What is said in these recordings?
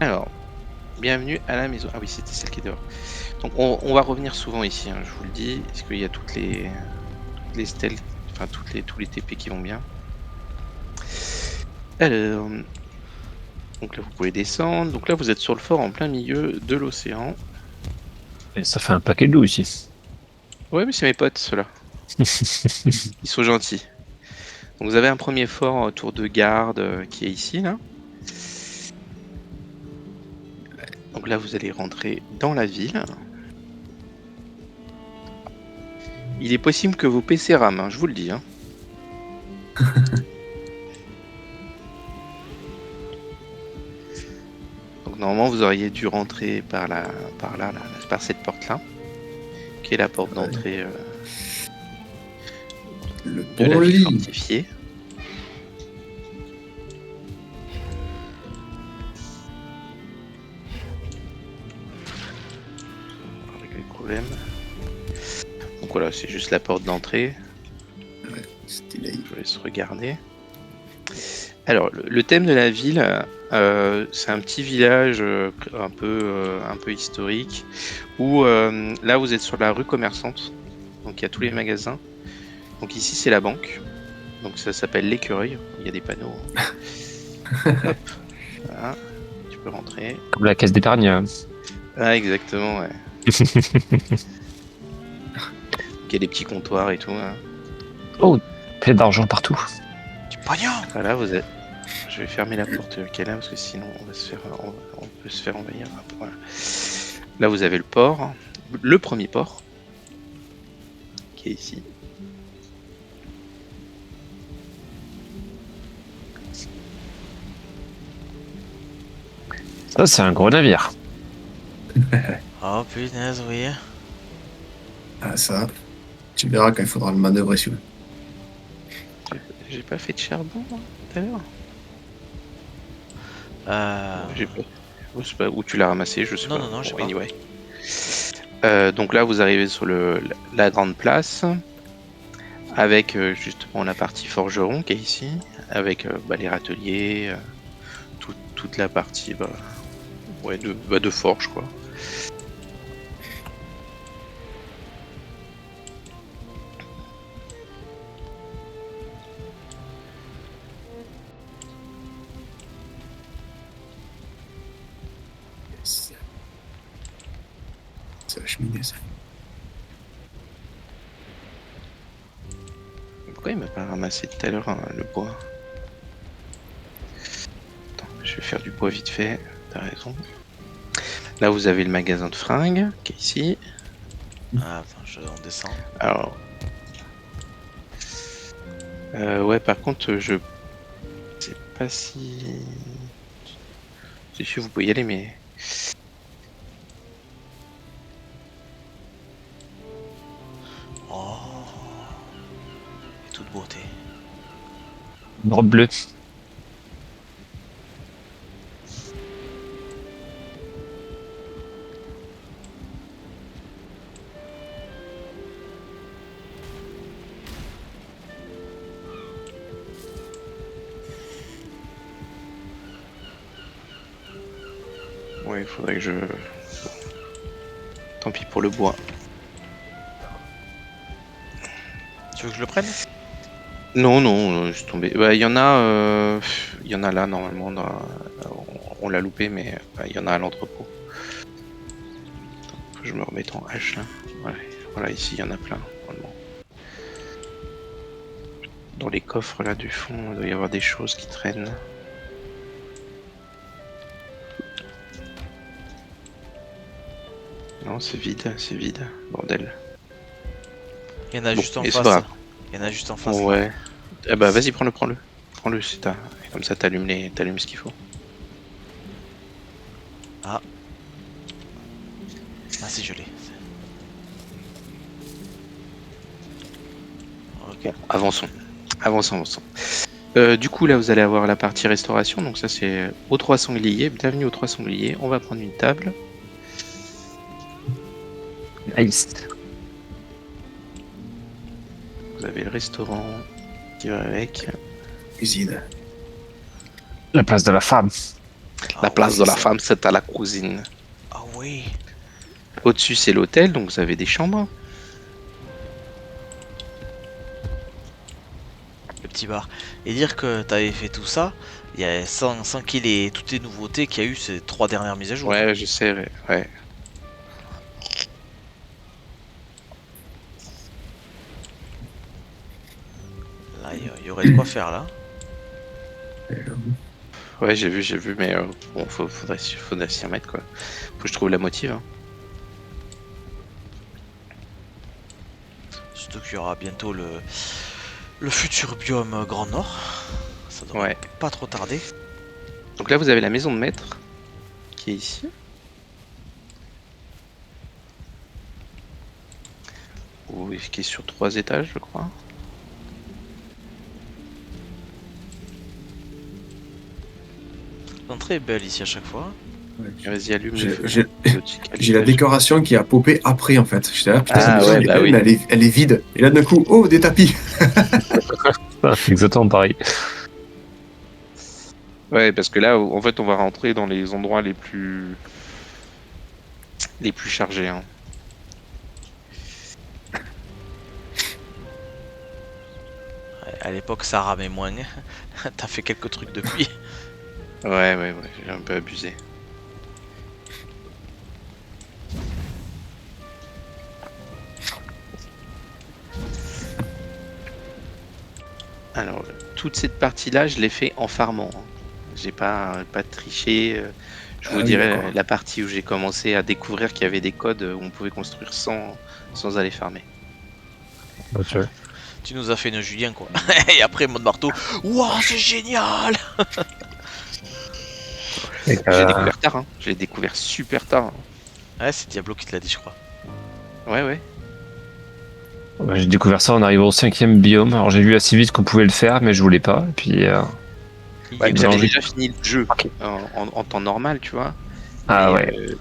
Alors, bienvenue à la maison. Ah oui, c'était celle qui est dehors. Donc on va revenir souvent ici, hein, je vous le dis, parce qu'il y a toutes les stèles, enfin tous les TP qui vont bien. Alors, donc là vous pouvez descendre. Donc là vous êtes sur le fort en plein milieu de l'océan. Et ça fait un paquet d'eau ici. Ouais, mais c'est mes potes, ceux-là. Ils sont gentils. Donc vous avez un premier fort tour de garde qui est ici, là. Donc là vous allez rentrer dans la ville. Il est possible que vos PC rament, hein, je vous le dis, hein. Donc normalement vous auriez dû rentrer par là, par cette porte-là, qui est la porte Ouais. d'entrée Le de la ville pont-lit. fortifiée. On va régler le problème. Donc voilà, c'est juste la porte d'entrée. Ouais, stylé. Je vous laisse regarder. Alors, le thème de la ville, c'est un petit village un peu historique, où là vous êtes sur la rue commerçante, donc il y a tous les magasins. Donc ici c'est la banque, donc ça s'appelle l'écureuil, il y a des panneaux. Hop, voilà, tu peux rentrer. Comme la caisse d'épargne. Ah exactement, ouais. Il y a des petits comptoirs et tout, hein. Oh, plein d'argent partout. Du pognon. Voilà, vous êtes. Je vais fermer la porte qu'elle a parce que sinon on va se faire, on peut se faire envahir. Hop, voilà. Là vous avez le port, le premier port, qui est ici. Ça, c'est un gros navire. Oh punaise, oui. Ah, ça, tu verras quand il faudra le manœuvrer sur. J'ai pas fait de charbon moi, tout à l'heure. J'ai pas. Je sais pas où tu l'as ramassé, je sais Non, pas. non, non, je sais Bon, pas. anyway. Donc là vous arrivez sur la grande place, avec justement la partie forgeron qui est ici, avec les râteliers, toute la partie ouais, de forge quoi. C'est la cheminée, ça. Pourquoi il m'a pas ramassé tout à l'heure le bois? Attends, je vais faire du bois vite fait, t'as raison. Là vous avez le magasin de fringues qui est ici. Ah, attends, on descend. Alors, ouais, par contre, je sais pas si. Si vous pouvez y aller, mais. Oh, et toute beauté. Une robe bleue. Ouais, il faudrait que je. Tant pis pour le bois. Tu veux que je le prenne? Non, non, je suis tombé. Bah, il y en a là normalement. On l'a loupé, mais il y en a à l'entrepôt. Faut que je me remette en hache là. Voilà, ici il y en a plein. Normalement. Dans les coffres là du fond, il doit y avoir des choses qui traînent. Non, c'est vide, bordel. Il y en a Bon, juste en et c'est face. pas grave. Il y en a juste en face. Ouais. Eh bah vas-y, prends-le. Prends-le, c'est ta. Comme ça t'allumes ce qu'il faut. Ah. Ah, si, je l'ai. Ok. Bon, avançons. Du coup, là, vous allez avoir la partie restauration. Donc ça, c'est aux Trois Sangliers. Bienvenue aux Trois Sangliers. On va prendre une table. Nice. Vous avez le restaurant qui va avec. Cuisine. La place de la femme. La place ouais, de c'est la ça. femme, c'est à la cuisine. Ah oui. Au-dessus, c'est l'hôtel, donc vous avez des chambres. Le petit bar. Et dire que t'avais fait tout ça, il y a sans qu'il ait toutes les nouveautés qu'il y a eu ces 3 dernières mises à jour. Ouais, je sais, ouais. Ouais. Là, il y aurait de quoi faire là. Ouais, j'ai vu, mais bon, faudrait s'y remettre, quoi. Faut que je trouve la motive, hein. Surtout qu'il y aura bientôt le futur biome Grand Nord. Ça devrait Ouais. pas trop tarder. Donc là, vous avez la maison de maître, qui est ici. Ou qui est sur 3 étages, je crois. L'entrée est belle ici à chaque fois. Vas-y, allume le J'ai- feu. j'ai- L'autre, J'ai la décoration qui a popé après en fait. J'étais là, putain, Ah la maison ouais, elle est bah belle, oui. mais elle est vide. Et là d'un coup, oh, des tapis. C'est exactement pareil. Ouais, parce que là, en fait, on va rentrer dans les endroits les plus chargés, hein. Ouais, à l'époque, ça ramait moins. T'as fait quelques trucs depuis. Ouais, j'ai un peu abusé. Alors, toute cette partie-là, je l'ai fait en farmant, hein. J'ai pas triché. Je vous Ah oui, dirai d'accord. la partie où j'ai commencé à découvrir qu'il y avait des codes où on pouvait construire sans aller farmer. Tu nous as fait une Julien quoi. Et après, mode marteau. Wouah, c'est génial! J'ai découvert tard, hein. Je l'ai découvert super tard, hein. Ouais, c'est Diablo qui te l'a dit, je crois. Ouais. J'ai découvert ça en arrivant au 5e biome. Alors j'ai vu assez vite qu'on pouvait le faire, mais je voulais pas. Et puis, Ouais, Il j'avais mélanger. déjà fini le jeu Ok. en temps normal, tu vois. Ah Mais ouais.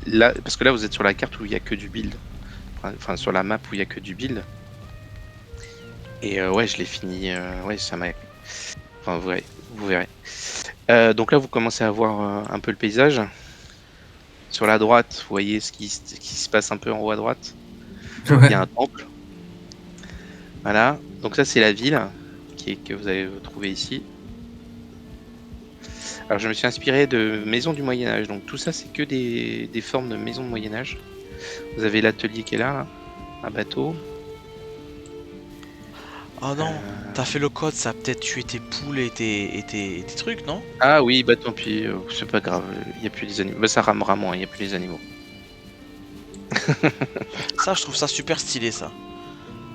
là, parce que là, vous êtes sur la carte où il y a que du build. Enfin, sur la map où il y a que du build. Et ouais, je l'ai fini. Ouais, ça m'a. Enfin, ouais, vous verrez. Donc là, vous commencez à voir un peu le paysage. Sur la droite, vous voyez ce qui se passe un peu en haut à droite. Il y a un temple. Voilà. Donc ça, c'est la ville que vous allez trouver ici. Alors, je me suis inspiré de maisons du Moyen-Âge. Donc tout ça, c'est que des formes de maisons de Moyen-Âge. Vous avez l'atelier qui est là, un bateau. Oh non, Euh, t'as fait le code, ça a peut-être tué tes poules et tes trucs, non? Ah oui, bah tant pis, c'est pas grave. Il n'y a plus les animaux. Bah, ça ramera moins, il n'y a plus les animaux. Ça, je trouve ça super stylé, ça.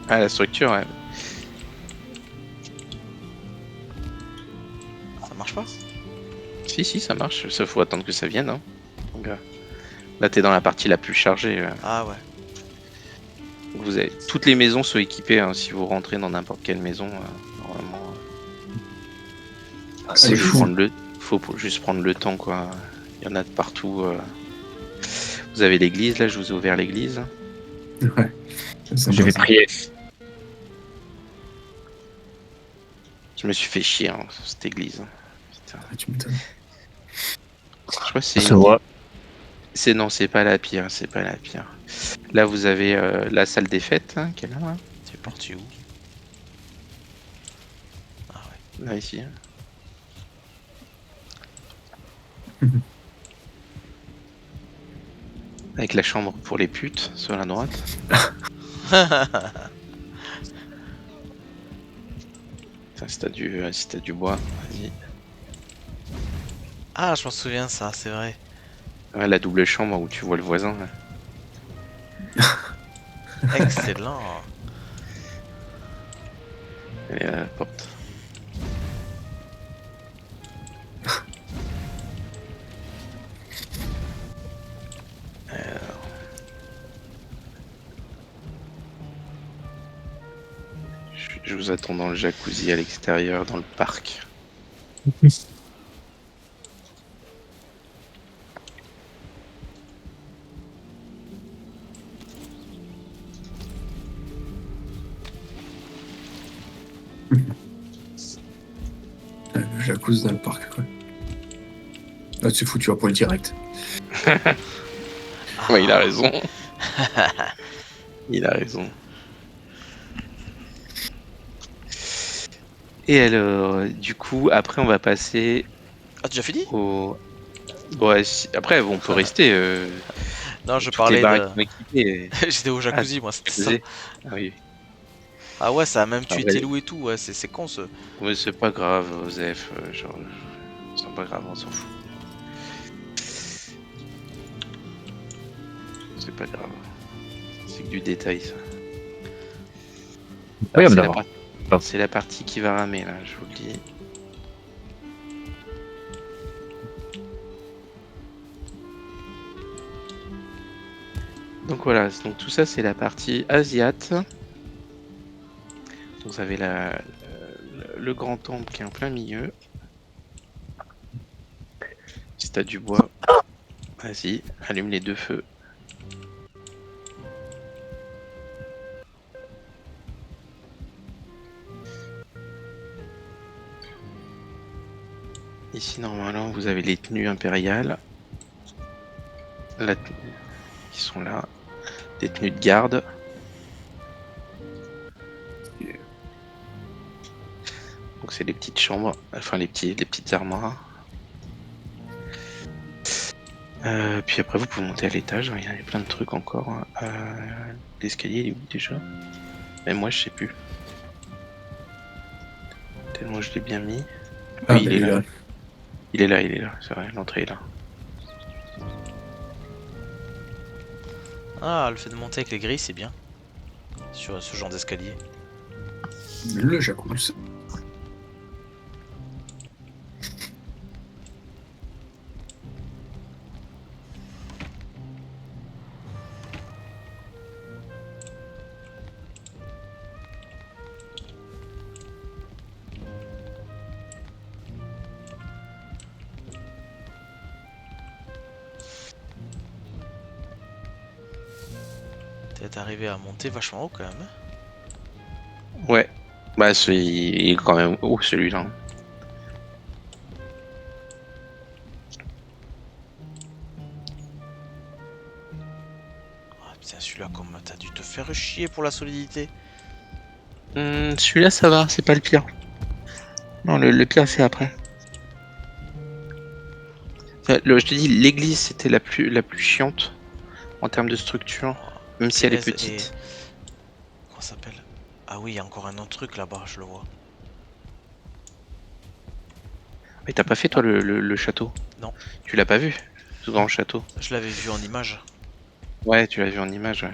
Ah, la structure, ouais. Ça marche pas? Si, ça marche. Ça faut attendre que ça vienne, hein. Donc, là, t'es dans la partie la plus chargée. Ah ouais. Vous avez... Toutes les maisons sont équipées, hein. Si vous rentrez dans n'importe quelle maison, normalement, C'est faut fou. juste prendre le temps, quoi. Il y en a de partout. Vous avez l'église, là, je vous ai ouvert l'église. Ouais. C'est sympa, Je vais ça. prier. Je me suis fait chier, hein, cette église. Putain. Ah, tu m'étonnes. Je crois que c'est Ça se voit. Non, c'est pas la pire, c'est pas la pire. Là, vous avez la salle des fêtes, hein, qui est là, là. C'est parti où? Ah ouais. Là, ici. Avec la chambre pour les putes sur la droite. Enfin, si t'as du bois, vas-y. Ah, je m'en souviens, ça, c'est vrai. Ouais, la double chambre où tu vois le voisin, là. Excellent. Elle est à la porte. Je vous attends dans le jacuzzi à l'extérieur, dans le parc. Le jacuzzi dans le parc, quoi. Là, c'est foutu à poil direct. Ouais, il a raison. Il a raison. Et alors, du coup, après, on va passer Ah, tu as fini? au. Ouais, après, bon, on peut rester. Non, je Toutes les parlais baraques de. sont équipées. J'étais au Ah, jacuzzi, moi, c'était tu ça. faisais. Ah oui. Ah ouais, ça a même Ah, tué ouais, Telou et tout, ouais, c'est con ce. ouais, c'est pas grave, Osef. Genre, c'est pas grave, on s'en fout. C'est pas grave. C'est que du détail, ça. Oui, Alors, c'est d'abord. c'est la partie qui va ramer, là, je vous le dis. Donc voilà, donc tout ça, c'est la partie asiate. Donc vous avez le grand temple qui est en plein milieu. Si t'as du bois, vas-y, allume les 2 feux. Ici, normalement, vous avez les tenues impériales. Qui sont là. Des tenues de garde. Donc c'est les petites chambres, enfin les petites armoires. Puis après vous pouvez monter à l'étage, il y a plein de trucs encore. L'escalier il est où déjà? Mais moi je sais plus. Tellement je l'ai bien mis. Ah, Oui bah, il est lui, là. là. Il est là, c'est vrai, l'entrée est là. Ah, le fait de monter avec les grilles, c'est bien. Sur ce genre d'escalier. Le jacuzzi. T'es arrivé à monter vachement haut quand même, hein. Ouais. Bah il est quand même haut celui-là. Ah putain, celui-là, comme t'as dû te faire chier pour la solidité. Celui-là ça va, c'est pas le pire. Non, le pire c'est après. Enfin, je te dis, l'église c'était la plus chiante en termes de structure, même si elle est Punaise, et. petite. Comment ça s'appelle? Ah oui, il y a encore un autre truc là-bas, je le vois. Mais t'as pas fait toi le château? Non. Tu l'as pas vu? Ce grand château? Je l'avais vu en image. Ouais, tu l'as vu en image, ouais.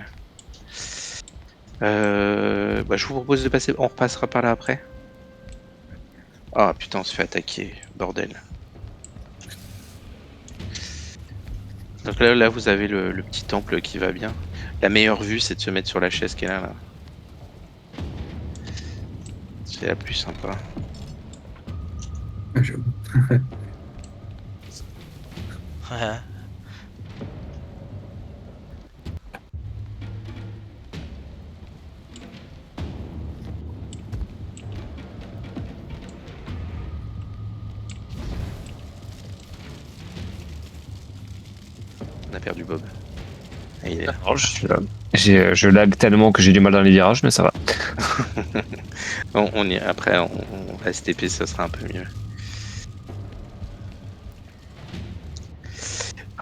Bah, je vous propose de passer. On repassera par là après. Ah putain, on se fait attaquer, bordel. Donc là vous avez le petit temple qui va bien. La meilleure vue, c'est de se mettre sur la chaise qui est là. C'est la plus sympa. Ah, j'avoue. On a perdu Bob. Ah, il est là. Alors, je lag tellement que j'ai du mal dans les virages, mais ça va. Après, on va STP, ça sera un peu mieux.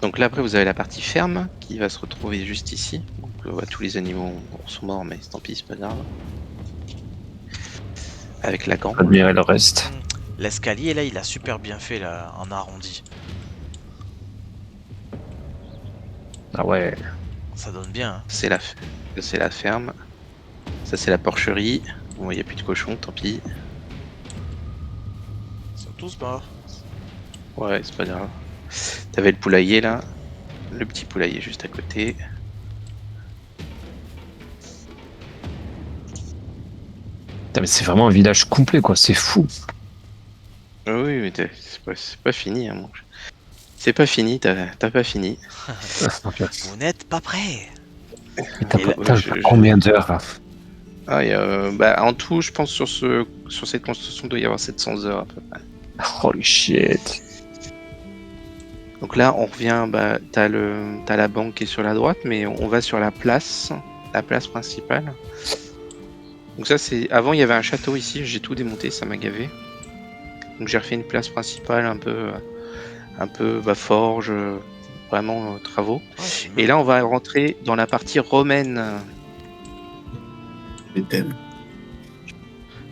Donc là, après, vous avez la partie ferme qui va se retrouver juste ici. Donc, tous les animaux sont morts, mais tant pis, c'est pas grave. Avec la grange. Admirer le reste. L'escalier là, il a super bien fait là, en arrondi. Ah ouais. Ça donne bien, hein. C'est la ferme. Ça, c'est la porcherie. Bon, il n'y a plus de cochons, tant pis. Ils sont tous morts. Ouais, c'est pas grave. T'avais le poulailler là. Le petit poulailler juste à côté. Putain, mais c'est vraiment un village complet, quoi. C'est fou. Ah oui, mais c'est pas fini, hein, mon jeu. C'est pas fini, t'as pas fini. Vous n'êtes pas prêts. T'as Et là- t'as combien d'heures là? Ah, en tout, je pense sur cette construction, il doit y avoir 700 heures à peu près. Holy shit. Donc là, on revient, bah, t'as la banque qui est sur la droite, mais on va sur la place principale. Donc ça, c'est avant, il y avait un château ici, j'ai tout démonté, ça m'a gavé. Donc j'ai refait une place principale un peu bah, forge, vraiment travaux. Ah, Et là, on va rentrer dans la partie romaine. Les thèmes.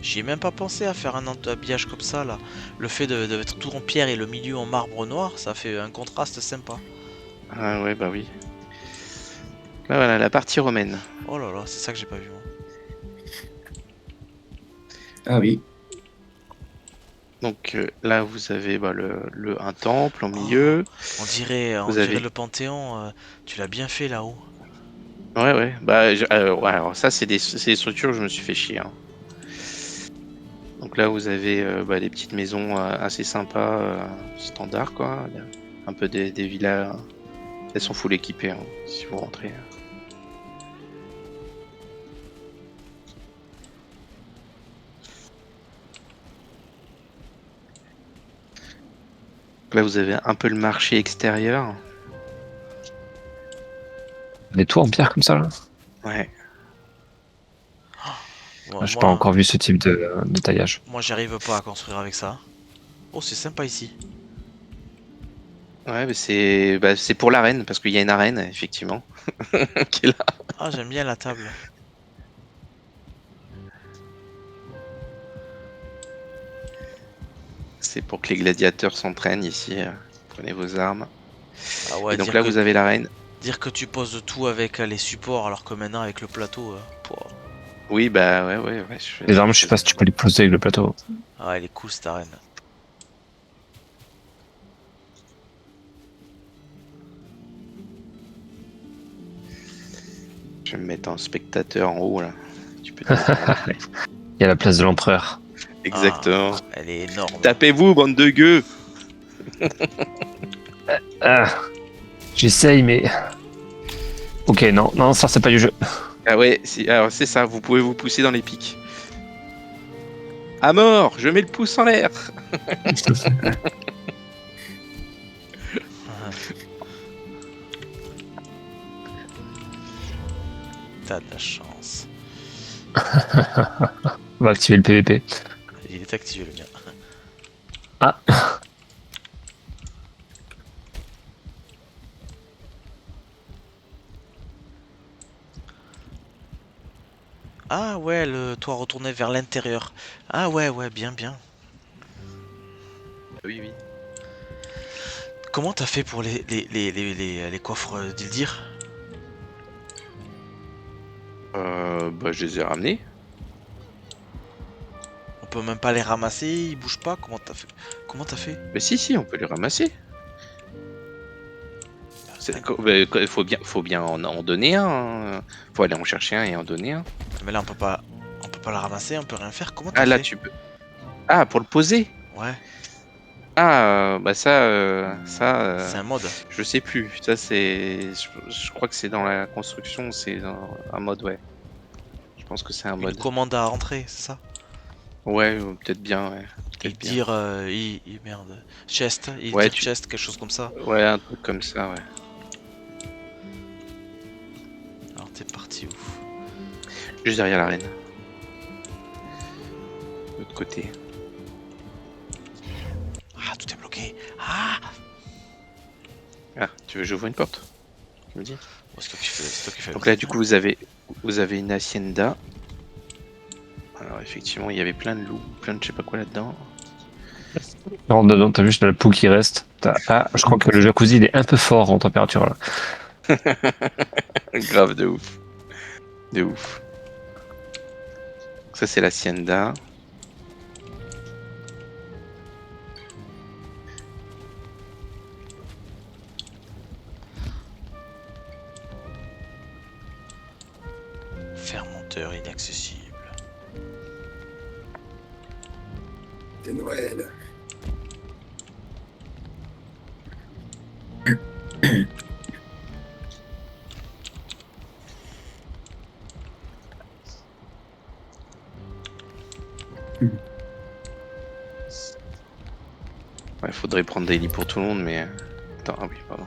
J'y ai même pas pensé à faire un habillage comme ça là. Le fait de mettre tout en pierre et le milieu en marbre noir, ça fait un contraste sympa. Ah ouais, bah oui. Là, voilà, la partie romaine. Oh là là, c'est ça que j'ai pas vu moi. Ah oui. Donc là, vous avez bah, un temple en Oh, milieu. on Vous dirait avez... le Panthéon, tu l'as bien fait là-haut. Ouais, ouais. Bah, ouais, alors ça, c'est des structures où je me suis fait chier, hein. Donc là, vous avez bah, des petites maisons assez sympas, standard, quoi. Il y a un peu des villas. Elles sont full équipées, hein, si vous rentrez. Donc là, vous avez un peu le marché extérieur. Des toits en pierre comme ça, là. Ouais. Moi, Ah, j'ai pas encore vu ce type de taillage. moi j'arrive pas à construire avec ça. Oh, c'est sympa ici. Ouais, mais c'est pour l'arène, parce qu'il y a une arène, effectivement, qui est là. Ah, j'aime bien la table. C'est pour que les gladiateurs s'entraînent ici. Prenez vos armes. Ah ouais, Et donc là, vous avez l'arène. dire que tu poses tout avec les supports alors que maintenant avec le plateau. Pouah. Oui, bah ouais, ouais, ouais. Les armes, je sais pas si tu peux les poser avec le plateau. Ah, elle est cool cette arène. Je vais me mettre en spectateur en haut, là. Tu peux Il y a la place de l'empereur. Exactement. Ah, elle est énorme. Tapez-vous, bande de gueux! Ah, j'essaye, mais. Ok, non, non, ça c'est pas du jeu. Ah ouais, alors c'est ça, vous pouvez vous pousser dans les pics. À mort! Je mets le pouce en l'air! T'as de la chance. On va activer le PVP. Il est activé le mien. Ah, Ah ouais, le toit retourné vers l'intérieur. Ah ouais, ouais, bien, bien. Oui, oui. Comment t'as fait pour les coffres d'Ildir? Bah, je les ai ramenés. On peut même pas les ramasser, ils bougent pas. Comment t'as fait? Comment t'as fait? Mais si, on peut les ramasser. Il faut bien en donner un, hein. Faut aller en chercher un et en donner un. Mais là on peut pas le ramasser, on peut rien faire. Comment t'as Ah, là, fait? tu peux. Ah, pour le poser? Ouais, Ah, bah ça, c'est un mode. je sais plus. Ça, je crois que c'est dans la construction, c'est un mode, ouais. Je pense que c'est un Une mode. commande à rentrer, c'est ça? Ouais, peut-être bien, ouais. Peut-être bien. Ildir, merde. Chest, Ouais, Ildir chest, quelque chose comme ça. ouais, un truc comme ça, ouais. Alors t'es parti où? Juste derrière l'arène. De l'autre côté. Ah, tout est bloqué. Ah! Ah, tu veux que j'ouvre une porte? Tu me dis? Oh, c'est toi qui fais, c'est toi qui fais. Donc là, du coup, vous avez une hacienda. Alors, effectivement, il y avait plein de loups, plein de je sais pas quoi là-dedans. rentre dedans, t'as juste la poux qui reste. Ah, je crois que le jacuzzi il est un peu fort en température là. Grave de ouf. De ouf. Ça, c'est l'hacienda. Fermenteur inaccessible. C'est Noël. Ouais, faudrait prendre des lits pour tout le monde, mais attends, ah oui, pardon.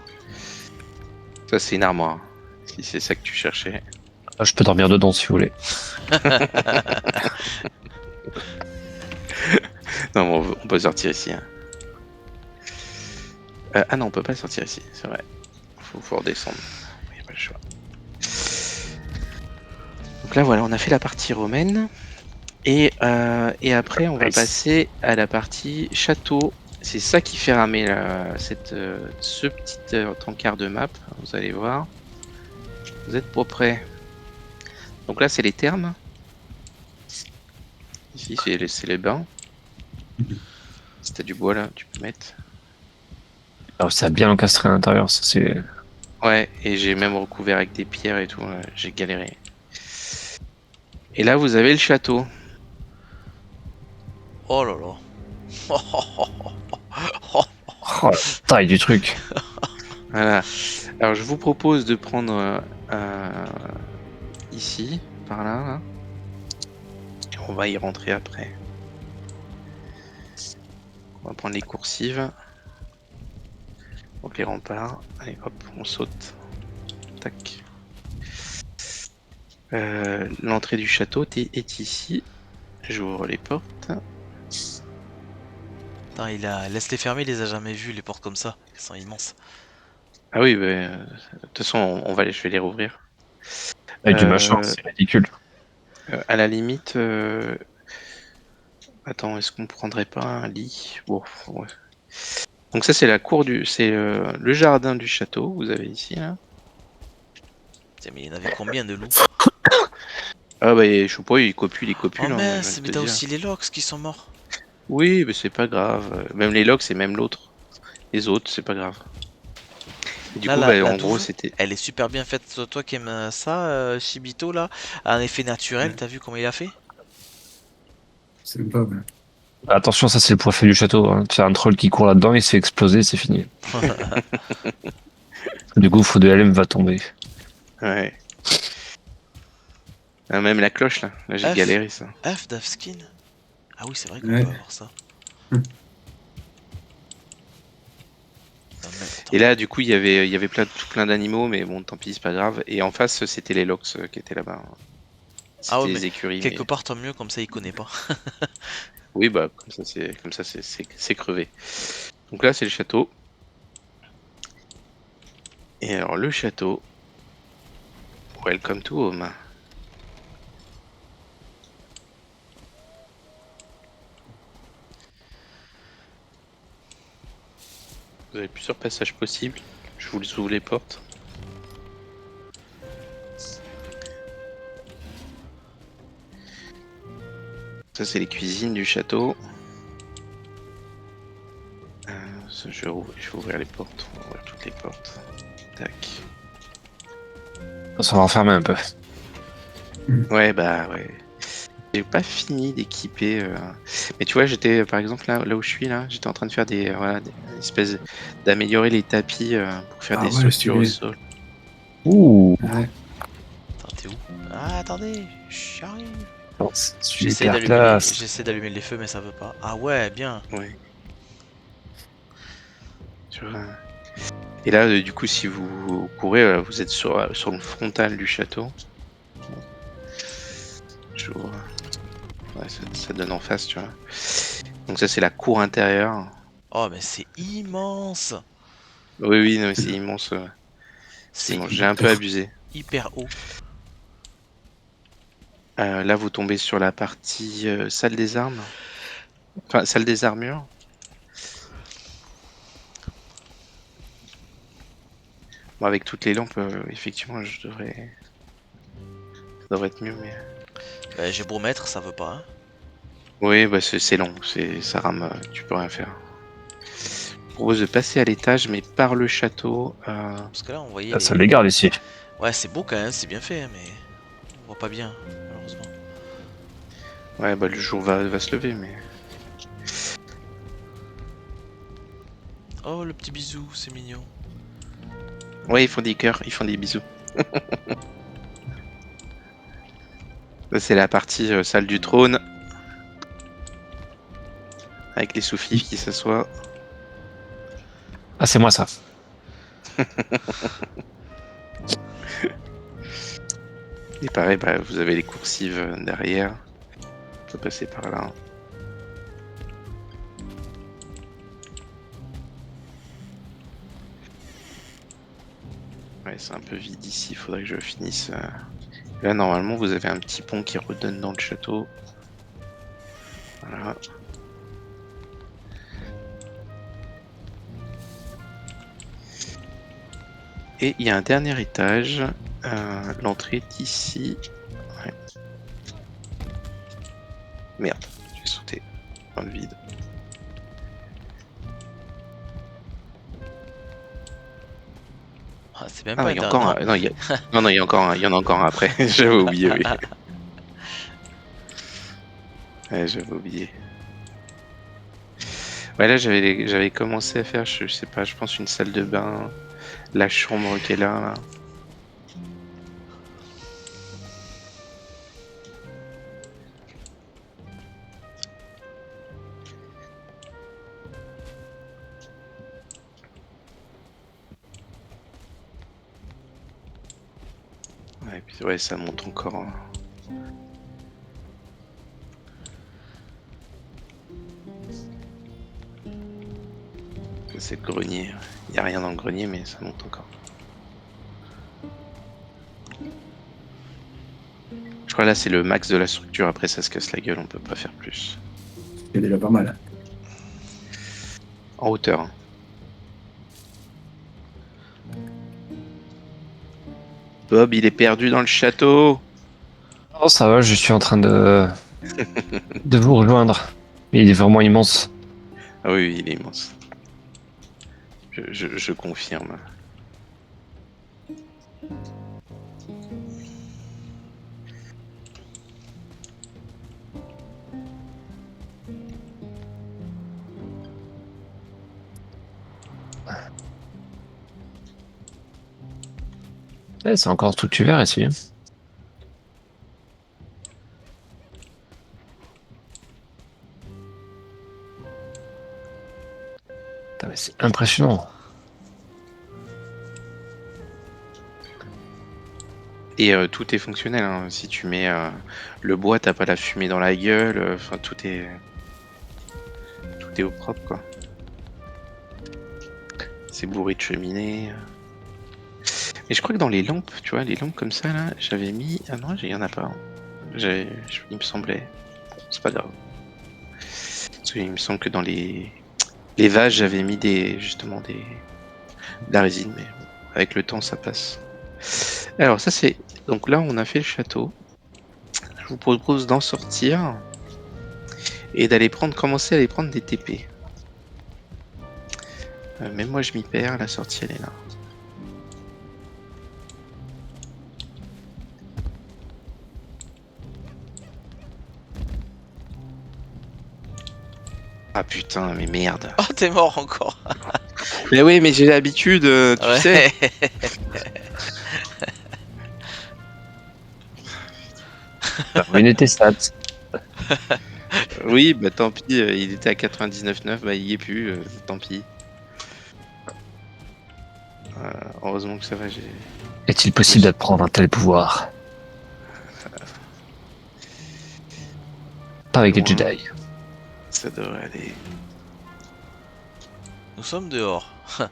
Ça, c'est une armoire. Si c'est ça que tu cherchais. Ah, je peux dormir dedans si vous voulez. Non, mais on peut sortir ici. Hein. Ah non, on peut pas sortir ici, c'est vrai. Faut redescendre. Il n'y a pas le choix. Donc là, voilà, on a fait la partie romaine. Et après, on va Nice. passer à la partie château. C'est ça qui fait ramer ce petit encart de map. Vous allez voir. Vous êtes pas prêts. Donc là, c'est les thermes. Ici, c'est les bains. Si t'as du bois là, tu peux mettre. Alors, ça a bien encastré à l'intérieur, ça c'est. Ouais, et j'ai même recouvert avec des pierres et tout. J'ai galéré. Et là, vous avez le château. Oh là là. Oh, la taille du truc. Voilà. Alors, je vous propose de prendre ici, par là, là. Et on va y rentrer après. On va prendre les coursives. Donc les remparts. Allez, hop, on saute. Tac. L'entrée du château est ici. J'ouvre les portes. Attends, laisse-les fermer, il les a jamais vus, les portes comme ça. Elles sont immenses. Ah oui, de toute façon, je vais les rouvrir. Avec du machin, c'est ridicule. À la limite, attends, est-ce qu'on prendrait pas un lit? Bon, ouais. Donc ça, c'est c'est le jardin du château. Vous avez ici là. Tiens, mais il y en avait combien de loups? Ah bah, je sais pas, il copule, Oh hein, moi, je viens mince, de mais te t'as dire. aussi les Lox qui sont morts. Oui, mais c'est pas grave. Même les logs, c'est même l'autre. Les autres, c'est pas grave. Et du Là, coup, la en gros, douve, c'était. elle est super bien faite. Toi qui aimes ça, Shibito, là, un effet naturel, Mm. t'as vu comment il a fait? C'est pas mal. Attention, ça c'est le préfet du château. Hein. Tu as un troll qui court là-dedans, il se fait exploser, c'est fini. Du coup, Feu de LM va tomber. Ouais. Ah, même la cloche, là. Là, j'ai F, galéré, ça. F Davskin. Ah oui, c'est vrai qu'on Ouais. peut avoir ça. Hum. Non, mais attends. Et là, du coup, il y avait plein d'animaux, mais bon, tant pis, c'est pas grave. Et en face, c'était les Lox qui étaient là-bas. Ah C'était ouais, mais les écuries, quelque mais. part, tant mieux, comme ça, il connaît pas. Oui, bah, comme ça, c'est crevé. Donc là, c'est le château. Et alors, le château. Welcome to home. Vous avez plusieurs passages possibles. Je vous ouvre les portes. Ça, c'est les cuisines du château. Je vais ouvrir les portes. On va ouvrir toutes les portes. Tac. Ça va enfermer un peu. Ouais, bah ouais. J'ai pas fini d'équiper. Mais tu vois, j'étais par exemple là où je suis là, j'étais en train de faire des espèces d'améliorer les tapis pour faire Ah des ouais, structures au stylé. sol. Ouh. Ouais. Attends, t'es où? Ah, attendez, j'arrive. C'est hyper classe. J'essaie d'allumer les feux, mais ça veut pas. Ah ouais, bien. Ouais. Tu vois. Et là, du coup, si vous courez, vous êtes sur le frontal du château. J'ouvre. Ouais, ça donne en face, tu vois. Donc ça, c'est la cour intérieure. Oh, mais c'est immense. Oui, oui, non, mais c'est immense. C'est C'est immense. J'ai un peu abusé. hyper haut. Là, vous tombez sur la partie salle des armes. Enfin, salle des armures. Bon, avec toutes les lampes, effectivement, ça devrait être mieux, mais. Bah, j'ai beau mettre, ça veut pas. Hein. Oui, bah c'est long, ça rame, tu peux rien faire. Je propose de passer à l'étage, mais par le château. Parce que là, on voyait Ah, ça les. les garde ici. Ouais, c'est beau quand même, c'est bien fait, hein, mais on voit pas bien, malheureusement. Ouais, bah le jour va se lever, mais. Oh, le petit bisou, c'est mignon. Ouais, ils font des cœurs, ils font des bisous. Ça, c'est la partie salle du trône. Avec les sous-fifs qui s'assoient. Ah, c'est moi ça. Et pareil, bah, vous avez les coursives derrière. On peut passer par là. Ouais, c'est un peu vide ici, il faudrait que je finisse. Là, normalement, vous avez un petit pont qui redonne dans le château. Voilà. Et il y a un dernier étage. L'entrée est ici. Ouais. Merde, j'ai sauté dans le vide. Ah, c'est même Ah non, pas il y a encore intéressant. un. Non, non, il y a encore un. Il y en a encore un après. J'avais oublié, oui. Ouais, j'avais oublié. Ouais, là, j'avais commencé à faire, je sais pas, je pense une salle de bain, la chambre qu'elle a là. Ouais, et puis, ouais, ça monte encore. Hein. C'est le grenier. Il n'y a rien dans le grenier, mais ça monte encore. Je crois là, c'est le max de la structure. Après, ça se casse la gueule, on peut pas faire plus. C'est déjà pas mal. En hauteur. Hein. Bob, il est perdu dans le château. Oh, ça va, je suis en train de vous rejoindre. Il est vraiment immense. Ah oui, oui, il est immense. Je confirme. C'est encore tout vert ici. Hein. Putain, mais c'est impressionnant. Et tout est fonctionnel. Hein. Si tu mets le bois, t'as pas la fumée dans la gueule. Enfin, tout est au propre, quoi. C'est bourré de cheminée. Mais je crois que dans les lampes, tu vois, les lampes comme ça, là, j'avais mis... Ah non, il y en a pas. Il me semblait. Bon, c'est pas grave. Parce qu'il me semble que dans les vaches, j'avais mis justement de la résine, mais bon, avec le temps, ça passe. Alors, ça c'est... Donc là, on a fait le château. Je vous propose d'en sortir et commencer à aller prendre des TP. Mais moi, je m'y perds. La sortie, elle est là. Ah putain, mais merde. Oh, t'es mort encore. Mais oui, mais j'ai l'habitude, tu sais. Ouais. T'as ruiné tes stats. Oui, bah tant pis, il était à 99,9, bah il y est plus, tant pis. Heureusement que ça va, j'ai... Est-il possible d'apprendre un tel pouvoir? Pas avec les Bon, Jedi. ça devrait aller. Nous sommes dehors. Enfin,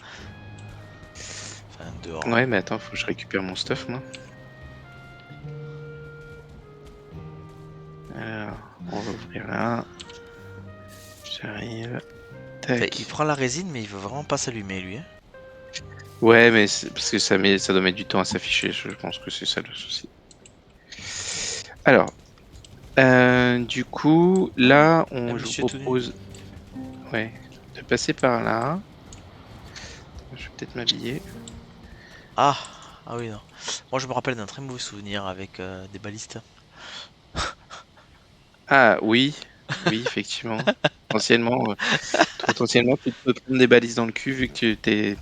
dehors. Ouais, mais attends, faut que je récupère mon stuff, moi. Alors, on va ouvrir là. J'arrive. Enfin, Tac. il prend la résine, mais il veut vraiment pas s'allumer, lui. Hein. Ouais, mais parce que ça doit mettre du temps à s'afficher, je pense que c'est ça le souci. Alors, du coup, là, je vous monsieur tout nu. propose ouais, de passer par là. Je vais peut-être m'habiller. Ah, ah oui, non. Moi, je me rappelle d'un très mauvais souvenir avec des balistes. Ah oui, oui, effectivement. Potentiellement, tu peux prendre des balises dans le cul vu que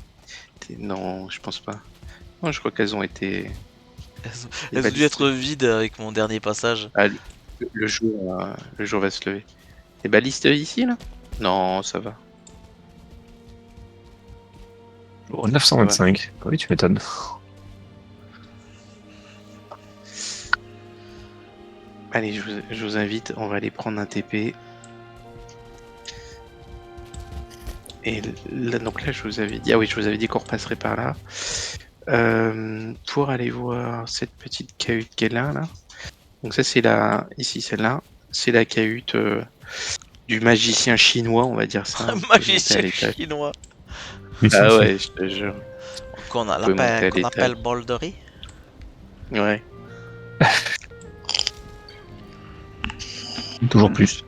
Non, je pense pas. Non, je crois qu'elles ont été... Les Elles ont dû balises... être vides avec mon dernier passage. Ah, le jour va se lever. Les balistes ici, là? Non, ça va. Oh, 925. Oui, tu m'étonnes. Allez, je vous invite, on va aller prendre un TP. Et là, donc là, je vous avais dit, ah oui, je vous avais dit qu'on repasserait par là. Pour aller voir cette petite cahute qui est là. Donc ça, c'est ici, celle-là, c'est la cahute du magicien chinois, on va dire ça. Un Vous pouvez monter à magicien l'étage. chinois Ah ouais, je te jure. qu'on Vous pouvez monter à qu'on l'étage. appelle Boldery. Ouais. Toujours plus.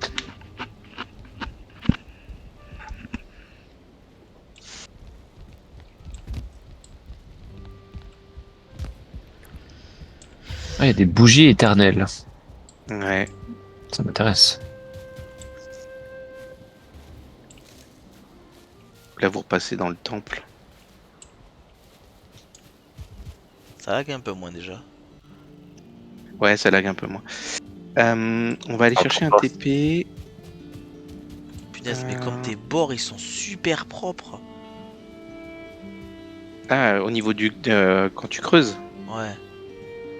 Ah, il y a des bougies éternelles. Ouais. Ça m'intéresse. Là, vous repassez dans le temple. Ça lag un peu moins déjà. Ouais, ça lag un peu moins. On va aller chercher un TP. Punaise, mais comme tes bords ils sont super propres. Ah, au niveau quand tu creuses. Ouais.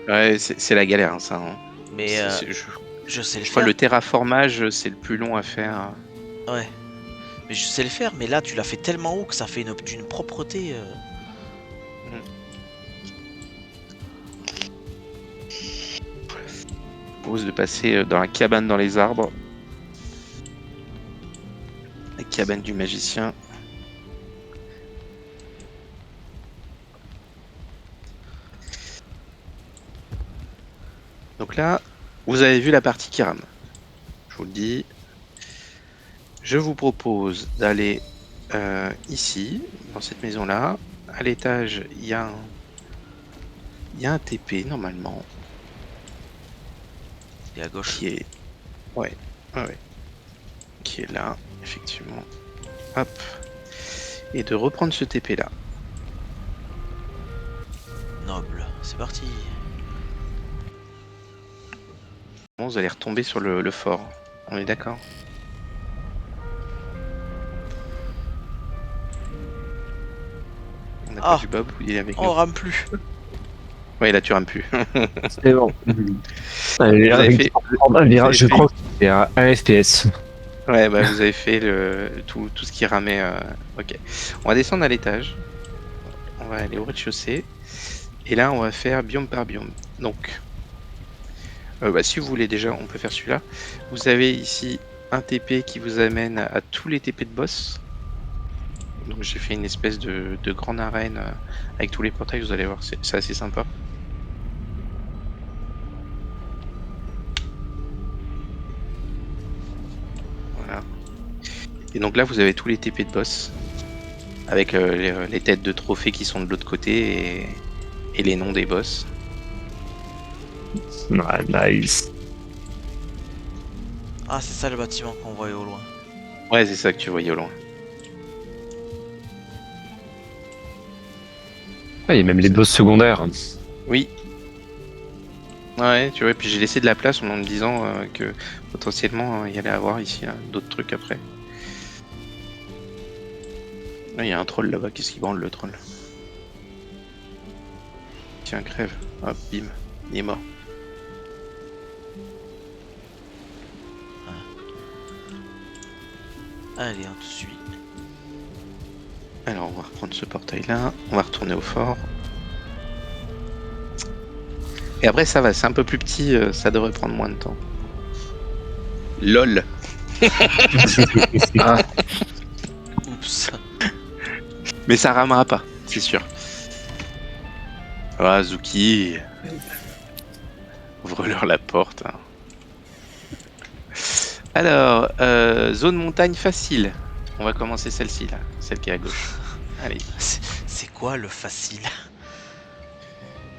Ouais, c'est la galère, hein, ça. Hein. Mais je sais le Je crois faire. le terraformage, c'est le plus long à faire. Ouais. Mais je sais le faire, mais là tu l'as fait tellement haut que ça fait une propreté. Je propose de passer dans la cabane dans les arbres. La cabane du magicien. Donc là, vous avez vu la partie qui rame. Je vous le dis. Je vous propose d'aller ici, dans cette maison-là. À l'étage, il y a un TP normalement. Et à gauche. Qui est. Ouais. Qui est là, effectivement. Hop. Et de reprendre ce TP là. Noble. C'est parti. Bon, vous allez retomber sur le fort. On est d'accord? On n'a pas du Bob, il est avec On nous. rame plus. Ouais, là tu rames plus. C'est bon. Allez, Vous avez fait- je crois que c'est un FPS. Ouais, bah vous avez fait tout ce qui ramait. Ok. On va descendre à l'étage. On va aller au rez-de-chaussée. Et là, on va faire biome par biome. Donc, bah, si vous voulez déjà, on peut faire celui-là. Vous avez ici un TP qui vous amène à tous les TP de boss. Donc j'ai fait une espèce de grande arène avec tous les portails, vous allez voir, c'est assez sympa. Voilà. Et donc là vous avez tous les TP de boss, avec les têtes de trophées qui sont de l'autre côté et les noms des boss. Ah, nice. Ah, c'est ça le bâtiment qu'on voyait au loin. Ouais, c'est ça que tu voyais au loin. Ah, il y a même les boss secondaires. Oui. Ouais, tu vois, et puis j'ai laissé de la place en me disant que potentiellement il y allait avoir ici d'autres trucs après. Ah, il y a un troll là-bas, qu'est-ce qu'il branle le troll? Tiens, crève. Hop, bim, il est mort. Allez, on te suit. Alors, on va reprendre ce portail-là, on va retourner au fort. Et après, ça va, c'est un peu plus petit, ça devrait prendre moins de temps. LOL. Ah, Oups. Mais ça ramera pas, c'est sûr. Ah, Zuki. Ouvre-leur la porte. Hein. Alors, zone montagne facile. On va commencer celle-ci, là, celle qui est à gauche. Allez. C'est quoi le facile?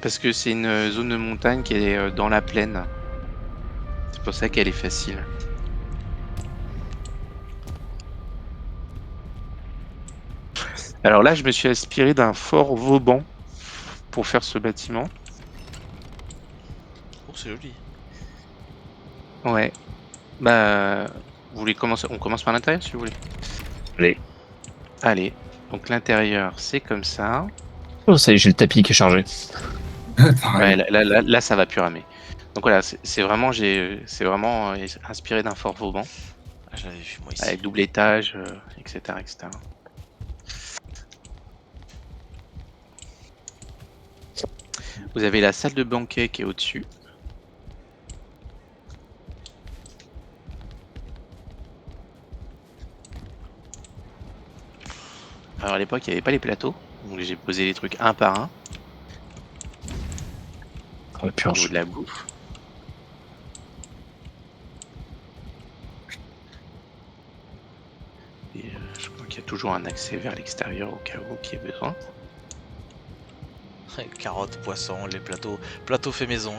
Parce que c'est une zone de montagne qui est dans la plaine. C'est pour ça qu'elle est facile. Alors là, je me suis inspiré d'un fort Vauban pour faire ce bâtiment. Oh, c'est joli. Ouais. Bah, vous voulez commencer? On commence par l'intérieur si vous voulez. allez. Allez. Donc l'intérieur, c'est comme ça. Oh, ça y est, j'ai le tapis qui est chargé. Ouais, Pareil. là, ça va plus ramer. Donc voilà, c'est vraiment, c'est vraiment inspiré d'un Fort Vauban, Ah, je l'avais vu moi ici. avec double étage, etc., etc. Vous avez la salle de banquet qui est au-dessus. Alors à l'époque, il n'y avait pas les plateaux, donc j'ai posé les trucs un par un Oh, la au niveau purge. de la bouffe. Et je crois qu'il y a toujours un accès vers l'extérieur au cas où qu'il y ait besoin. Carottes, poissons, les plateaux. Plateau fait maison.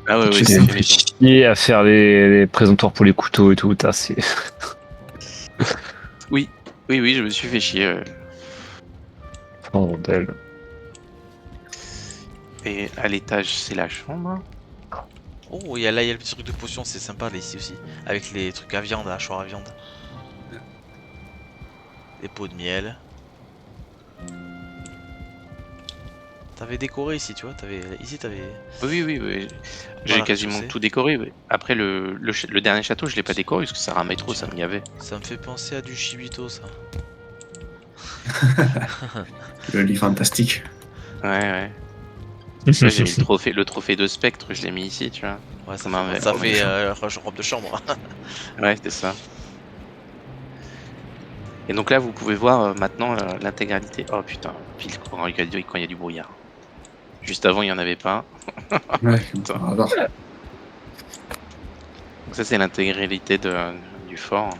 Ah ouais, Tu ouais, t'es c'est fait maison. chier à faire les présentoirs pour les couteaux et tout. C'est... Oui, oui, je me suis fait chier. Oh, bordel. Et à l'étage, c'est la chambre. Oh, il y a là, il y a le petit truc de potion, c'est sympa là ici aussi. Avec les trucs à viande, hachoir à viande. Des pots de miel. T'avais décoré ici, tu vois. Ici, t'avais. Oui. J'ai Voilà, quasiment rez-de-chaussée. tout décoré. Oui. Après, le dernier château, je l'ai pas décoré parce que ça ramait trop, ça me gavait. Ça me fait penser à du chibito, ça. Le lit fantastique. Ouais. Là, j'ai mis le trophée de spectre, je l'ai mis ici, tu vois. Ouais, ça Comme un fait, verre, ça comme fait un robe de chambre. Ouais, c'est ça. Et donc là, vous pouvez voir maintenant l'intégralité. Oh putain, pile quand il y a du brouillard. Juste avant, il n'y en avait pas. Ouais, Putain. alors. Donc ça, c'est l'intégralité du fort.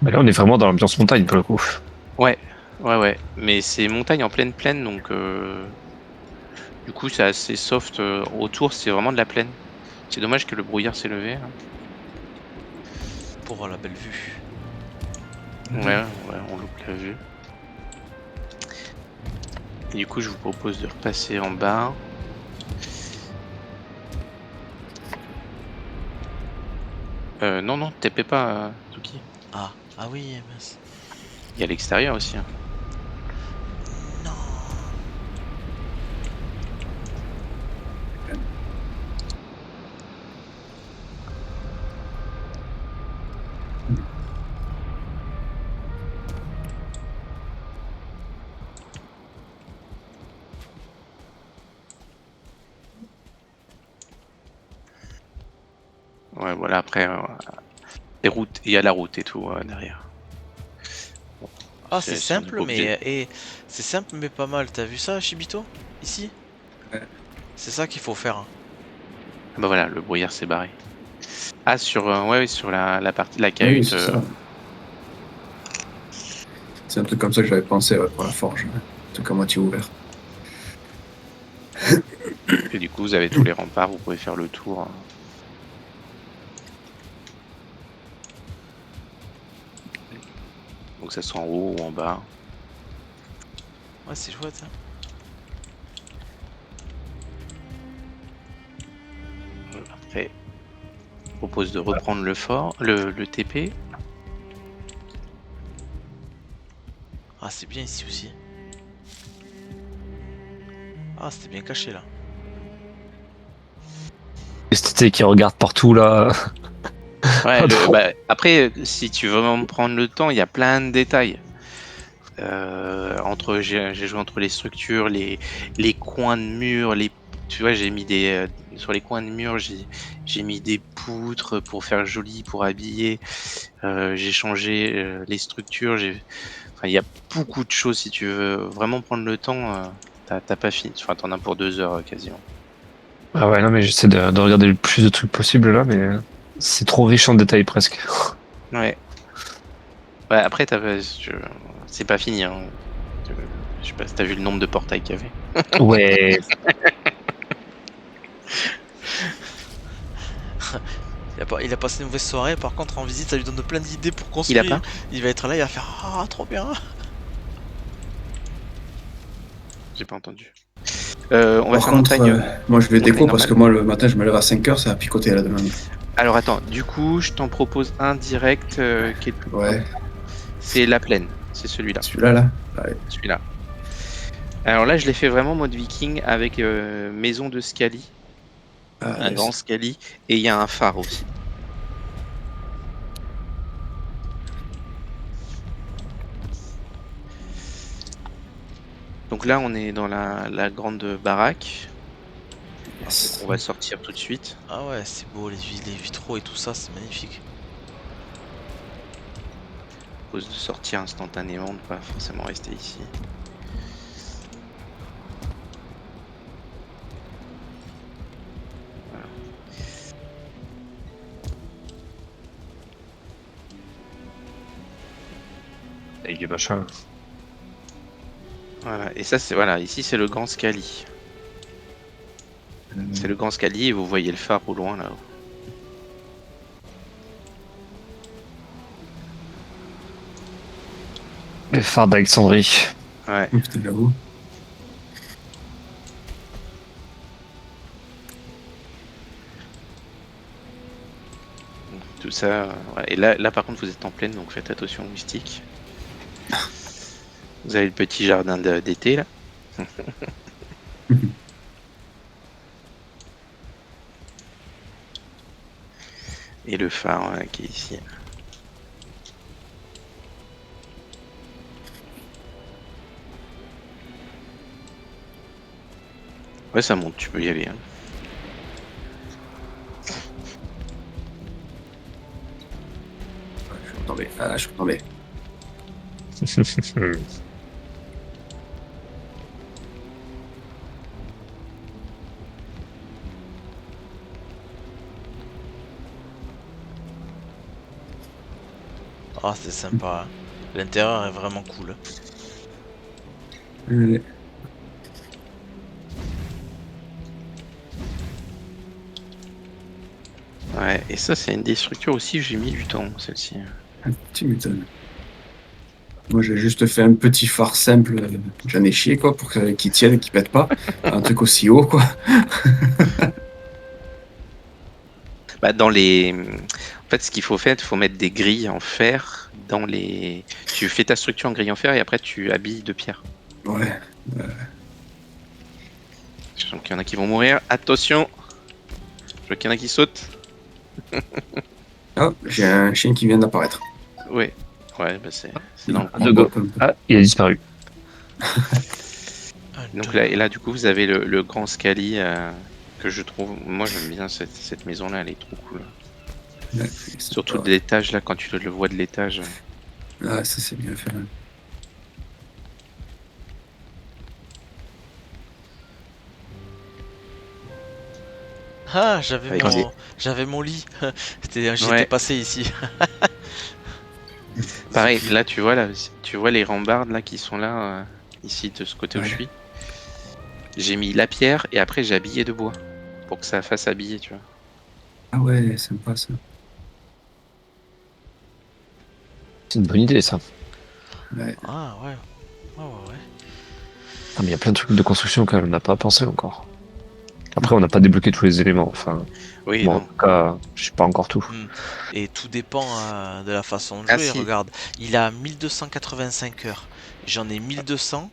Mais là, on est vraiment dans l'ambiance montagne pour le coup. Ouais. Mais c'est montagne en pleine plaine, donc du coup, c'est assez soft. Autour, c'est vraiment de la plaine. C'est dommage que le brouillard s'est levé, hein. Pour voir la belle vue. Ouais, on loupe la vue. Et du coup, je vous propose de repasser en bas. Non, TP pas, Tuki. Ah oui, mince. Il y a l'extérieur aussi, hein. Non. Ouais, voilà, après, les routes, il y a la route et tout derrière. Ah, c'est On n'est simple, pas obligé. c'est simple, mais pas mal. T'as vu ça, Chibito? Ici? Ouais. C'est ça qu'il faut faire, hein. Ah bah voilà, le brouillard s'est barré. Ah, sur la partie de la Oui, cahute. c'est ça. C'est un truc comme ça que j'avais pensé pour la forge. Un truc à moitié ouvert. Et du coup, vous avez tous les remparts, vous pouvez faire le tour, hein. Donc ça soit en haut ou en bas. Ouais, c'est chouette, hein. Après, je propose de reprendre le fort, le TP. Ah, c'est bien ici aussi. Ah, c'était bien caché là. Esthète qui regarde partout là. Ouais, après, si tu veux vraiment prendre le temps, il y a plein de détails. J'ai joué entre les structures, les coins de murs, tu vois, j'ai mis sur les coins de murs, j'ai mis des poutres pour faire joli, pour habiller. J'ai changé les structures. Enfin, il y a beaucoup de choses si tu veux vraiment prendre le temps. T'as pas fini. Enfin, t'en as pour 2 heures quasiment. Ah ouais, non, mais j'essaie de regarder le plus de trucs possible là, mais c'est trop riche en détails presque. Ouais. Ouais, après, c'est pas fini, hein. Je sais pas si t'as vu le nombre de portails qu'il y avait. Ouais. Il a passé une mauvaise soirée, par contre en visite ça lui donne plein d'idées pour Il a construire. pas Il va être là, il va faire ah trop bien. J'ai pas entendu. On va Par faire contre, montagne. moi je vais montagne déco parce normale. que moi le matin je me lève à 5h, ça va picoter à la demande. Alors attends, du coup, je t'en propose un direct qui est le plus Ouais. propre. C'est la plaine. c'est celui-là. Celui-là, là. Ouais. Celui-là. Alors là, je l'ai fait vraiment mode viking avec maison de Scali, Ah, un grand yes. Scali, et il y a un phare aussi. Donc là, on est dans la grande baraque. Yes. On va sortir tout de suite. Ah ouais, c'est beau, les vitraux et tout ça, c'est magnifique. Pose de sortir instantanément, ne pas forcément rester ici. Voilà. Avec des machins. Voilà. Et ça, c'est voilà. Ici, c'est le grand Scali. C'est le grand Scali et vous voyez le phare au loin là-haut. Le phare d'Alexandrie. Ouais. Putain, j'avoue. Donc, tout ça. Ouais. Et là, par contre, vous êtes en pleine, donc faites attention aux moustiques. Vous avez le petit jardin d'été là. Et le phare qui est ici. Ouais, ça monte, tu peux y aller. Hein. Je suis tombé. Ah, je suis tombé. Ah, c'est sympa. Hein. L'intérieur est vraiment cool. Euh, Ouais, et ça, c'est une des structures aussi, j'ai mis du temps, celle-ci. Tu m'étonnes. Moi, j'ai juste fait un petit phare simple. J'en ai chié, quoi, pour qu'il tienne et qu'il pète pas. Un truc aussi haut, quoi. Bah, dans les. En fait, ce qu'il faut faire, il faut mettre des grilles en fer dans les. Tu fais ta structure en grille en fer et après tu habilles de pierre. Ouais. Donc il y en a qui vont mourir. Attention! Je vois qu'il y en a qui sautent. Ah, j'ai un chien qui vient d'apparaître. Ouais. Ouais, bah c'est dans le On coin. go. bop un peu. Ah, il a disparu. Donc là, et là, du coup, vous avez le grand Scali que je trouve. Moi, j'aime bien cette maison-là, elle est trop cool. Ouais, Surtout ouais. de l'étage, là, quand tu le vois de l'étage. Ah, ça, c'est bien fait. Ah, Avec des- j'avais mon lit. J'étais Ouais. passé ici. Pareil, là, tu vois, les rambardes là qui sont là, ici, de ce côté où je Ouais. suis. J'ai mis la pierre et après j'ai habillé de bois pour que ça fasse habiller, tu vois. Ah ouais, sympa, ça. C'est une bonne idée, ça. Ouais. Ah ouais. Ouais, ouais, ouais. Ah, mais il y a plein de trucs de construction auxquels on n'a pas pensé encore. Après, on n'a pas débloqué tous les éléments. Enfin, Oui, bon, en non. tout cas, je sais pas encore tout. Et tout dépend de la façon de Ah, jouer. si. Regarde, il a 1285 heures. J'en ai 1200.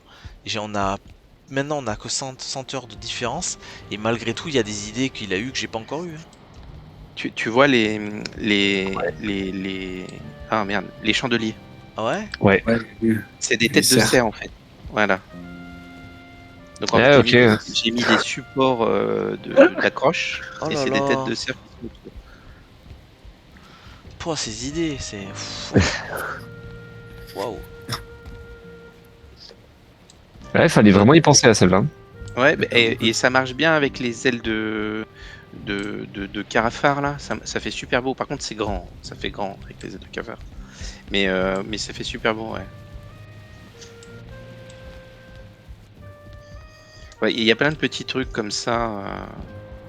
Maintenant, on a que 100 heures de différence. Et malgré tout, il y a des idées qu'il a eues que j'ai pas encore eues. Hein. Tu vois les. Ah merde, les chandeliers. Ah ouais? Ouais. Ouais, j'ai vu. C'est des Les têtes de cerfs. cerf en fait. Voilà. Donc en fait, Ah, ok. j'ai mis des supports d'accroche Oh et là c'est des têtes là. de cerf qui sont autour. Pouah, ces idées, c'est. Waouh. Ouais, il fallait vraiment y penser à celle-là. Ouais, bah, et ça marche bien avec les ailes de Carafar là. Ça fait super beau. Par contre, c'est grand. Ça fait grand avec les ailes de Carafar. Mais ça fait super beau, ouais. Ouais, il y a plein de petits trucs comme ça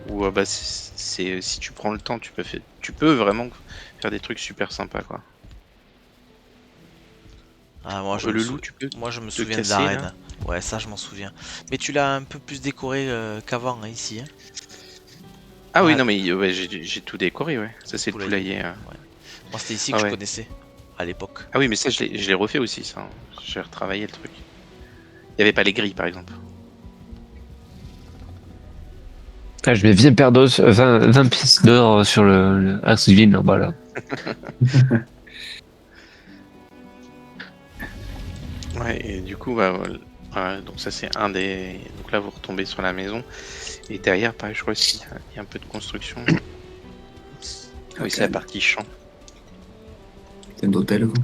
où bah, si tu prends le temps, tu peux vraiment faire des trucs super sympas quoi. Ah, Le loup, tu peux moi, je me te souviens de casser là. l'arène. Ouais, ça, je m'en souviens. Mais tu l'as un peu plus décoré qu'avant, hein, ici. Hein. Ah oui, Ouais, non mais ouais, j'ai tout décoré, ouais. Ça c'est le poulailler. poulailler. Ouais. Moi, c'était ici que Ah je ouais. connaissais. à l'époque. Ah oui, mais ça, je l'ai refait aussi, ça. Hein. J'ai retravaillé le truc. Il n'y avait pas les grilles, par exemple. Ah, je mets 20 paires d'os, 20 pièces d'or sur le Axe Divine, là, voilà. Ouais, et du coup, bah, voilà, donc ça, c'est un des... Donc là, vous retombez sur la maison. Et derrière, pareil, je crois qu'il y a un peu de construction. Ah oui, c'est la partie champ. C'est d'hôtel, quoi.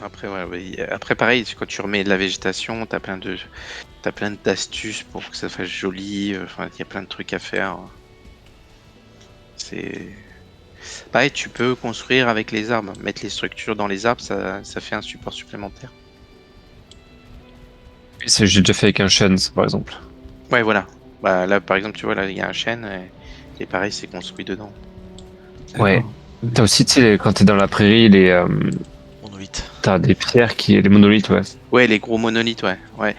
Après, voilà, après, pareil, quand tu remets de la végétation, t'as plein d'astuces pour que ça fasse joli. Enfin, il y a plein de trucs à faire. C'est pareil, tu peux construire avec les arbres, mettre les structures dans les arbres, ça fait un support supplémentaire. J'ai déjà fait avec un chêne, ça, par exemple. Ouais, voilà. Bah, là, par exemple, tu vois, là, il y a un chêne et pareil, c'est construit dedans. Ouais. D'accord. T'as aussi, tu sais, quand t'es dans la prairie, Monolithe. t'as des pierres les monolithes, ouais. Ouais, les gros monolithes, ouais. Ouais.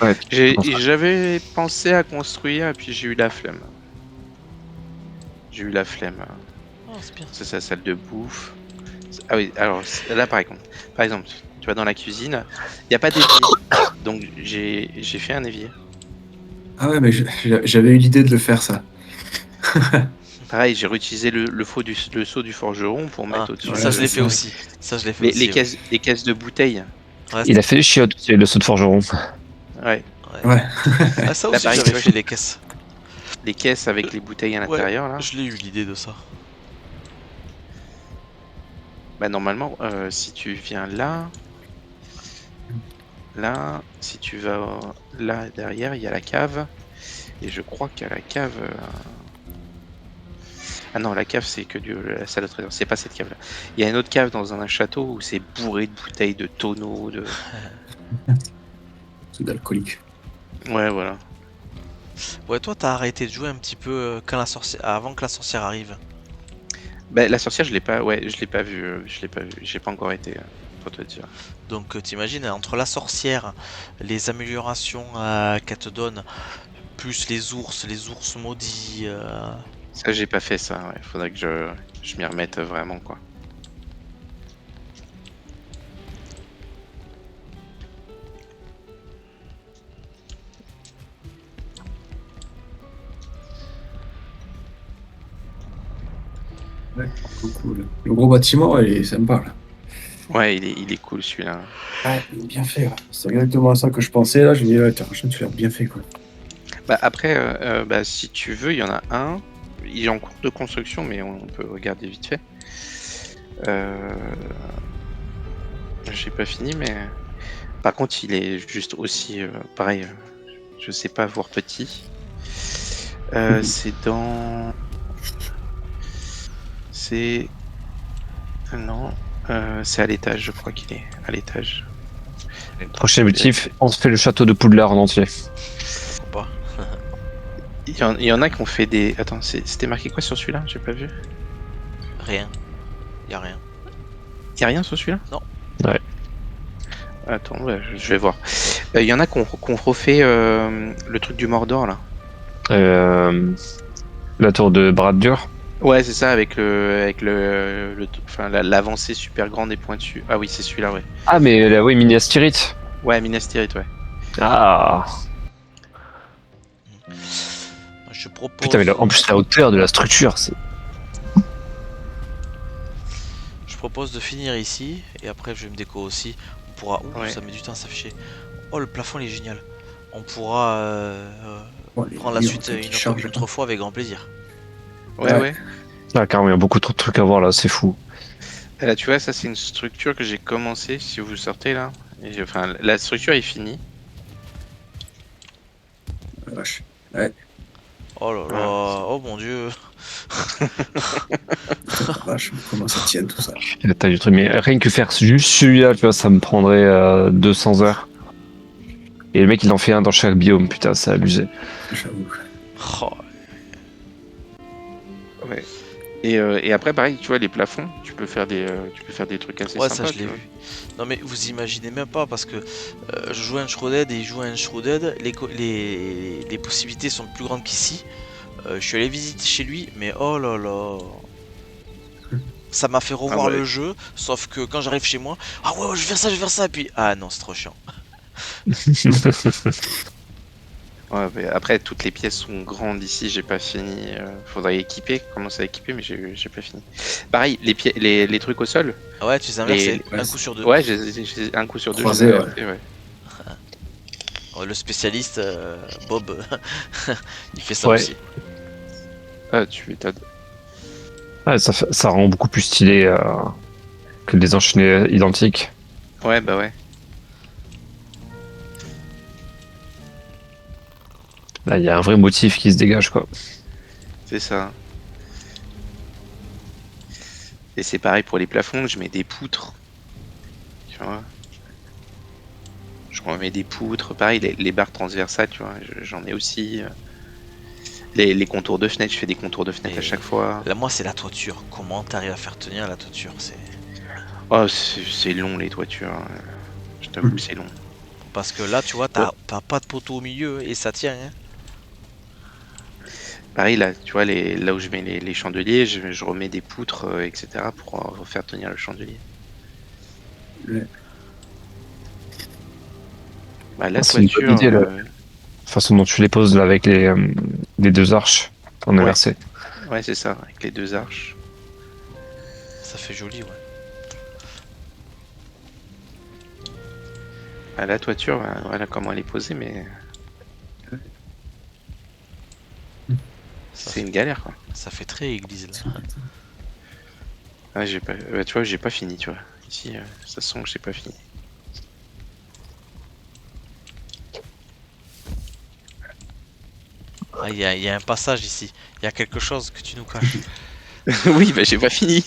J'avais pensé à construire et puis j'ai eu la flemme. J'ai eu la flemme. Oh, c'est bien. C'est sa salle de bouffe. Ah oui, alors là, par exemple, tu vas dans la cuisine, il n'y a pas d'évier. Donc j'ai fait un évier. Ah ouais, mais j'avais eu l'idée de le faire, ça. Pareil, j'ai réutilisé le seau du forgeron pour mettre Ah, au-dessus. Ouais, ça je c'est l'ai fait ça. aussi. Ça je l'ai fait aussi. Les caisses de bouteilles. Ouais, Il a fait les chiottes, c'est le saut de forgeron. Ouais. ouais. Ouais. Ah, ça Là, aussi pareil, j'avais tu vois, fait les caisses. les caisses avec les bouteilles à Ouais, l'intérieur, là. je l'ai eu l'idée de ça. Bah, normalement, si tu viens là, si tu vas là derrière, il y a la cave. Et je crois qu'à la cave. Ah non, la cave, c'est que la salle de trésor. C'est pas cette cave-là. Il y a une autre cave dans un château où c'est bourré de bouteilles, de tonneaux, de. C'est d'alcoolique. Ouais, voilà. Ouais, toi t'as arrêté de jouer un petit peu quand avant que la sorcière arrive. Bah, la sorcière, je l'ai pas. Ouais, je l'ai pas vu. Je l'ai pas vu. J'ai pas encore été. Pour te dire. Donc t'imagines, entre la sorcière, les améliorations qu'elle te donne, plus les ours maudits. Ça, j'ai pas fait ça. Ouais. Faudrait que je m'y remette vraiment, quoi. Ouais, trop cool. Le gros bâtiment, il est sympa, là. Ouais, il est cool celui-là. Ouais, il est bien fait, ouais. C'est exactement ça que je pensais, là. Je me dis, ouais, franchement, tu l'as bien fait, quoi. Bah, après, bah, si tu veux, il y en a un. Il est en cours de construction, mais on peut regarder vite fait. J'ai pas fini, mais par contre, il est juste aussi pareil. Je sais pas, voire petit. C'est dans. C'est. Non. C'est à l'étage, je crois qu'il est. À l'étage. Prochain objectif, on se fait le château de Poudlard en entier. Faut pas. Il y en a qui ont fait des. Attends, c'était marqué quoi sur celui-là? J'ai pas vu. Rien. Y a rien. Y a rien sur celui-là? Non. Ouais. Attends, ouais, je vais voir. Il y en a qui ont refait le truc du Mordor là. La tour de Braddur. Ouais, c'est ça, avec enfin, l'avancée super grande et pointue. Ah oui, c'est celui-là, ouais. Ah, mais là, oui, Minas Tirith. Ouais, Minas Tirith, ouais. Ah, Je propose. putain, mais en plus, la hauteur de la structure, c'est. Je propose de finir ici et après je vais me déco aussi. On pourra. Ouh, Ouais. ça met du temps à s'afficher. Oh, le plafond il est génial. On pourra Bon, les prendre la livres, suite peut-être qu'ils une chargent, autre fois avec grand plaisir. Ouais, Ouais. ouais. Ah, carrément, il y a beaucoup trop de trucs à voir là, c'est fou. Et là, tu vois, ça, c'est une structure que j'ai commencé, si vous sortez là. Enfin, la structure est finie. la vache. Ouais, Oh là là, oh mon dieu. putain, la vache, comment ça tient tout ça? La taille du truc, mais rien que faire juste celui-là, tu vois, ça me prendrait 200 heures. Et le mec, il en fait un dans chaque biome, putain, c'est abusé. J'avoue. Oh, Ouais. Et après, pareil, tu vois, les plafonds, tu peux faire des trucs assez Ouais, sympas. ça je l'ai tu vois. vu. Non mais vous imaginez même pas parce que je joue à Unshrouded et il joue à Unshrouded, les possibilités sont plus grandes qu'ici. Je suis allé visiter chez lui, mais oh là là, ça m'a fait Ah revoir ouais. le jeu, sauf que quand j'arrive chez moi, ah ouais, je vais faire ça, je vais faire ça, et puis ah non, c'est trop chiant. Ouais, mais après, toutes les pièces sont grandes ici, j'ai pas fini. Faudrait équiper, commencer à équiper, mais j'ai pas fini. Pareil, les trucs au sol. Ah ouais, tu les Les... inversé, un coup sur deux. Ouais, un coup sur deux, je les Croisé, ai ouais. inversés, ouais. Le spécialiste Bob, il fait ça Ouais. aussi. Ah, tu m'étonnes. Ouais, ça rend beaucoup plus stylé que des enchaînés identiques. Ouais, bah ouais. Là, il y a un vrai motif qui se dégage, quoi. C'est ça. Et c'est pareil pour les plafonds, je mets des poutres. Tu vois. Je remets des poutres. Pareil, les barres transversales, tu vois, j'en ai aussi. Les contours de fenêtre, je fais des contours de fenêtre Et à chaque fois. là, moi, c'est la toiture. Comment t'arrives à faire tenir la toiture? Oh, c'est long les toitures. Je t'avoue que c'est long. Parce que là, tu vois, t'as pas de poteau au milieu et ça tient. Hein. Pareil, là, tu vois, là où je mets les chandeliers, je remets des poutres, etc. pour faire tenir le chandelier. Ouais. Bah, la C'est une bonne toiture. idée, la façon dont tu les poses là avec les deux arches en Ouais. inversé. Ouais, c'est ça, avec les deux arches. Ça fait joli, ouais. Bah, la toiture, voilà comment elle est posée, mais Ça c'est fait, une galère, quoi. ça fait très église, là. Ouais, tu vois, j'ai pas fini, tu vois. Ici, ça sent que j'ai pas fini. Ah, il y a un passage ici. Il y a quelque chose que tu nous caches. Oui, bah j'ai pas fini.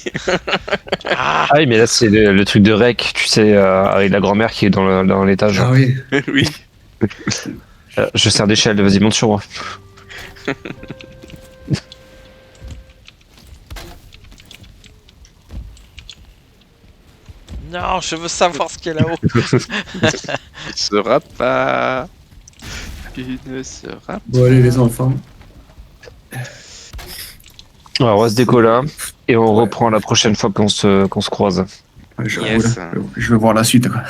Ah, Ah oui, mais là, c'est le truc de rec, tu sais, avec la grand-mère qui est dans l'étage. Ah oui. Oui. Je sers d'échelle, vas-y, monte sur moi. non, je veux savoir ce qu'il y a là-haut. Tu ne seras pas. Tu ne seras Bon, allez, les enfants. Alors, on va se décoller et on Ouais. reprend la prochaine fois qu'on se croise. Ouais, j'avoue, Yes. là, je veux voir la suite, quoi.